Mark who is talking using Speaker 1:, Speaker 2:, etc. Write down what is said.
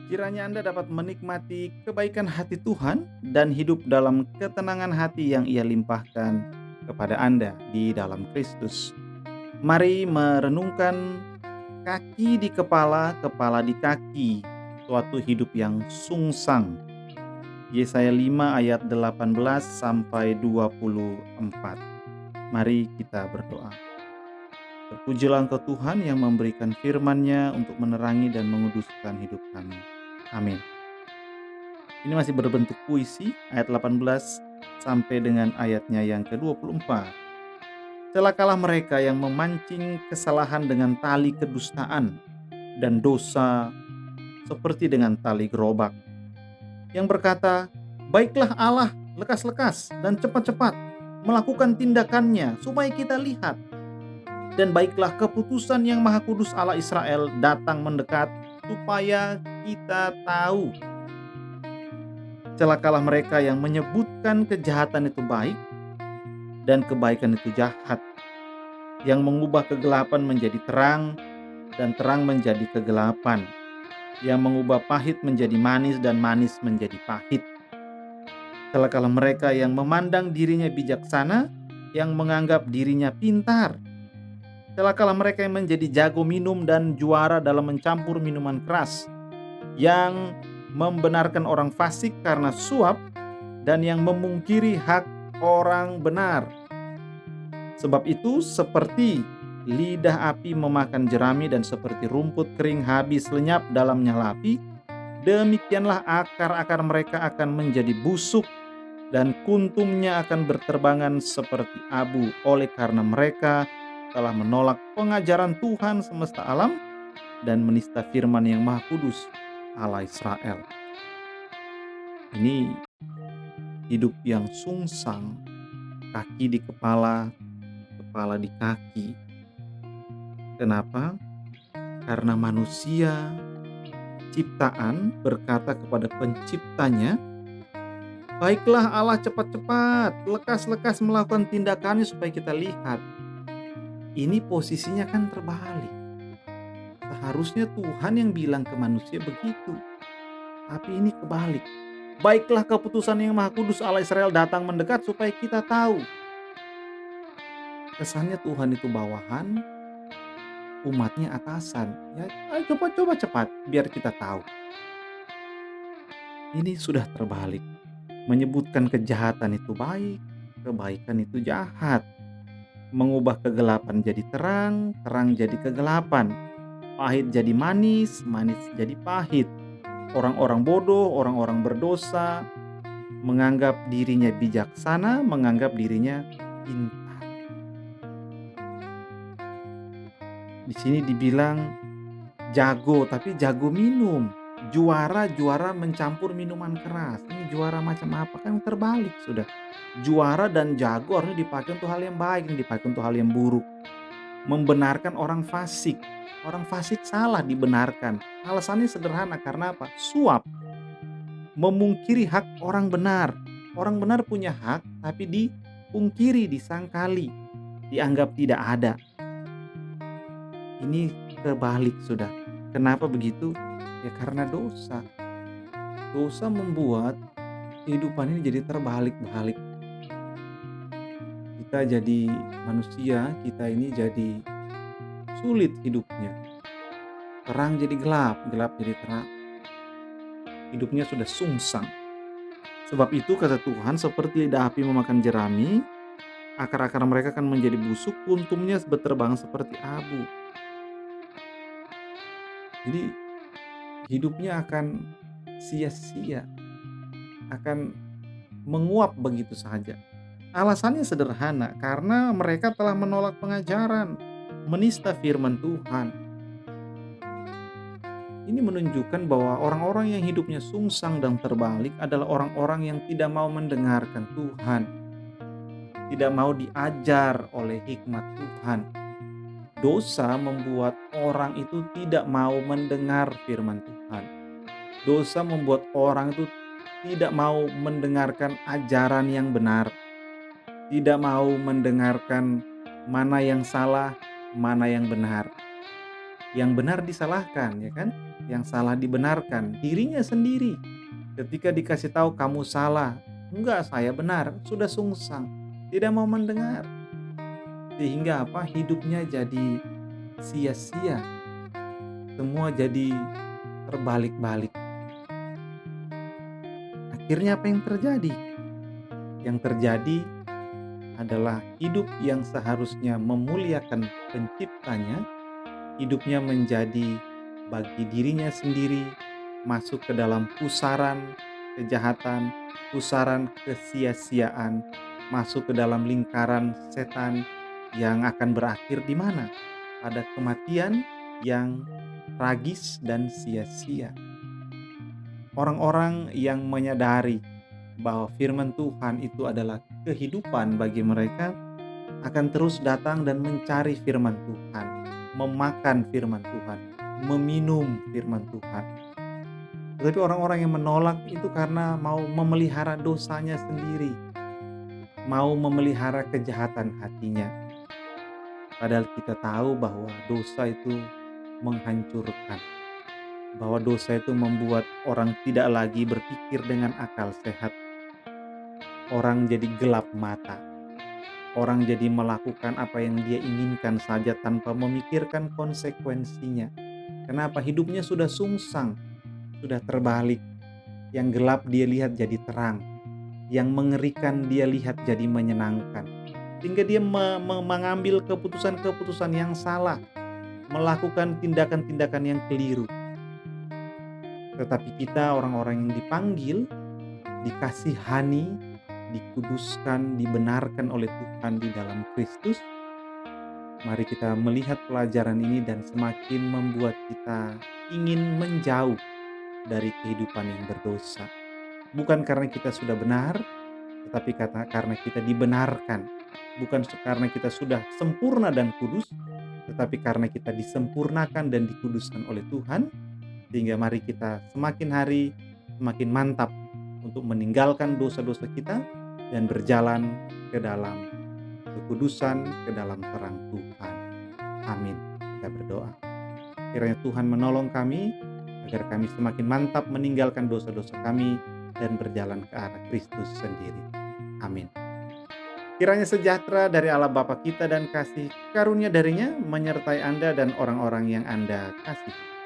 Speaker 1: Kiranya Anda dapat menikmati kebaikan hati Tuhan dan hidup dalam ketenangan hati yang Ia limpahkan kepada Anda di dalam Kristus. Mari merenungkan kaki di kepala, kepala di kaki, suatu hidup yang sungsang. Yesaya 5 ayat 18 sampai 24. Mari kita berdoa. Terpujilah Engkau Tuhan yang memberikan firman-Nya untuk menerangi dan menguduskan hidup kami. Amin. Ini masih berbentuk puisi, ayat 18 sampai dengan ayatnya yang ke-24. Celakalah mereka yang memancing kesalahan dengan tali kedustaan dan dosa seperti dengan tali gerobak. Yang berkata, baiklah Allah, lekas-lekas dan cepat-cepat melakukan tindakannya supaya kita lihat. Dan baiklah keputusan yang Maha Kudus Allah Israel datang mendekat supaya kita tahu. Celakalah mereka yang menyebutkan kejahatan itu baik dan kebaikan itu jahat, yang mengubah kegelapan menjadi terang dan terang menjadi kegelapan, yang mengubah pahit menjadi manis dan manis menjadi pahit. Celakalah mereka yang memandang dirinya bijaksana, yang menganggap dirinya pintar. Celakalah mereka yang menjadi jago minum dan juara dalam mencampur minuman keras, yang membenarkan orang fasik karena suap, dan yang memungkiri hak orang benar. Sebab itu seperti lidah api memakan jerami dan seperti rumput kering habis lenyap dalam nyala api, demikianlah akar-akar mereka akan menjadi busuk dan kuntumnya akan berterbangan seperti abu, oleh karena mereka telah menolak pengajaran Tuhan semesta alam dan menista firman yang Maha Kudus Allah Israel. Ini hidup yang sungsang, kaki di kepala, kepala di kaki. Kenapa? Karena manusia ciptaan berkata kepada penciptanya, baiklah Allah, cepat-cepat, lekas-lekas melakukan tindakannya supaya kita lihat. Ini posisinya kan terbalik. Seharusnya Tuhan yang bilang ke manusia begitu. Tapi ini kebalik. Baiklah keputusan yang Maha Kudus Allah Israel datang mendekat supaya kita tahu. Kesannya Tuhan itu bawahan, umatnya atasan. Ya, ayo coba cepat biar kita tahu. Ini sudah terbalik. Menyebutkan kejahatan itu baik, kebaikan itu jahat. Mengubah kegelapan jadi terang, terang jadi kegelapan. Pahit jadi manis, manis jadi pahit. Orang-orang bodoh, orang-orang berdosa, menganggap dirinya bijaksana, menganggap dirinya pintar. Di sini dibilang jago, tapi jago minum. Juara mencampur minuman keras. Ini juara macam apa? Kan terbalik sudah. Juara dan jago harusnya dipakai untuk hal yang baik, ini dipakai untuk hal yang buruk. Membenarkan orang fasik. Orang fasik salah dibenarkan. Alasannya sederhana, karena apa? Suap. Memungkiri hak orang benar. Orang benar punya hak, tapi dipungkiri, disangkali, dianggap tidak ada. Ini kebalik sudah. Kenapa begitu? Ya karena dosa. Dosa membuat kehidupan ini jadi terbalik-balik. Kita jadi manusia, kita ini jadi sulit hidupnya. Terang jadi gelap, gelap jadi terang. Hidupnya sudah sungsang. Sebab itu kata Tuhan, seperti lidah api memakan jerami, akar-akar mereka akan menjadi busuk, kuntumnya berterbangan seperti abu. Jadi hidupnya akan sia-sia, akan menguap begitu saja. Alasannya sederhana, karena mereka telah menolak pengajaran, menista firman Tuhan. Ini menunjukkan bahwa orang-orang yang hidupnya sungsang dan terbalik adalah orang-orang yang tidak mau mendengarkan Tuhan, tidak mau diajar oleh hikmat Tuhan. Dosa membuat orang itu tidak mau mendengar firman Tuhan. Dosa membuat orang itu tidak mau mendengarkan ajaran yang benar, tidak mau mendengarkan mana yang salah, mana yang benar. Yang benar disalahkan, ya kan? Yang salah dibenarkan, dirinya sendiri. Ketika dikasih tahu kamu salah, enggak saya benar, sudah sungsang, tidak mau mendengar. Sehingga apa? Hidupnya jadi sia-sia, semua jadi terbalik-balik. Akhirnya apa yang terjadi? Yang terjadi adalah hidup yang seharusnya memuliakan penciptanya, hidupnya menjadi bagi dirinya sendiri, masuk ke dalam pusaran kejahatan, pusaran kesia-siaan, masuk ke dalam lingkaran setan yang akan berakhir di mana? Pada kematian yang tragis dan sia-sia. Orang-orang yang menyadari bahwa firman Tuhan itu adalah kehidupan bagi mereka akan terus datang dan mencari firman Tuhan, memakan firman Tuhan, meminum firman Tuhan. Tetapi orang-orang yang menolak itu karena mau memelihara dosanya sendiri, mau memelihara kejahatan hatinya. Padahal kita tahu bahwa dosa itu menghancurkan, bahwa dosa itu membuat orang tidak lagi berpikir dengan akal sehat. Orang jadi gelap mata. Orang jadi melakukan apa yang dia inginkan saja tanpa memikirkan konsekuensinya. Kenapa? Hidupnya sudah sungsang, sudah terbalik. Yang gelap dia lihat jadi terang, yang mengerikan dia lihat jadi menyenangkan. Sehingga dia mengambil keputusan-keputusan yang salah, melakukan tindakan-tindakan yang keliru. Tetapi kita orang-orang yang dipanggil, dikasihani, dikuduskan, dibenarkan oleh Tuhan di dalam Kristus. Mari kita melihat pelajaran ini dan semakin membuat kita ingin menjauh dari kehidupan yang berdosa. Bukan karena kita sudah benar, tetapi karena kita dibenarkan. Bukan karena kita sudah sempurna dan kudus, tetapi karena kita disempurnakan dan dikuduskan oleh Tuhan. Sehingga mari kita semakin hari semakin mantap untuk meninggalkan dosa-dosa kita dan berjalan ke dalam kekudusan, ke dalam terang Tuhan. Amin. Kita berdoa. Kiranya Tuhan menolong kami agar kami semakin mantap meninggalkan dosa-dosa kami dan berjalan ke arah Kristus sendiri. Amin. Kiranya sejahtera dari Allah Bapa kita dan kasih karunia darinya menyertai Anda dan orang-orang yang Anda kasihi.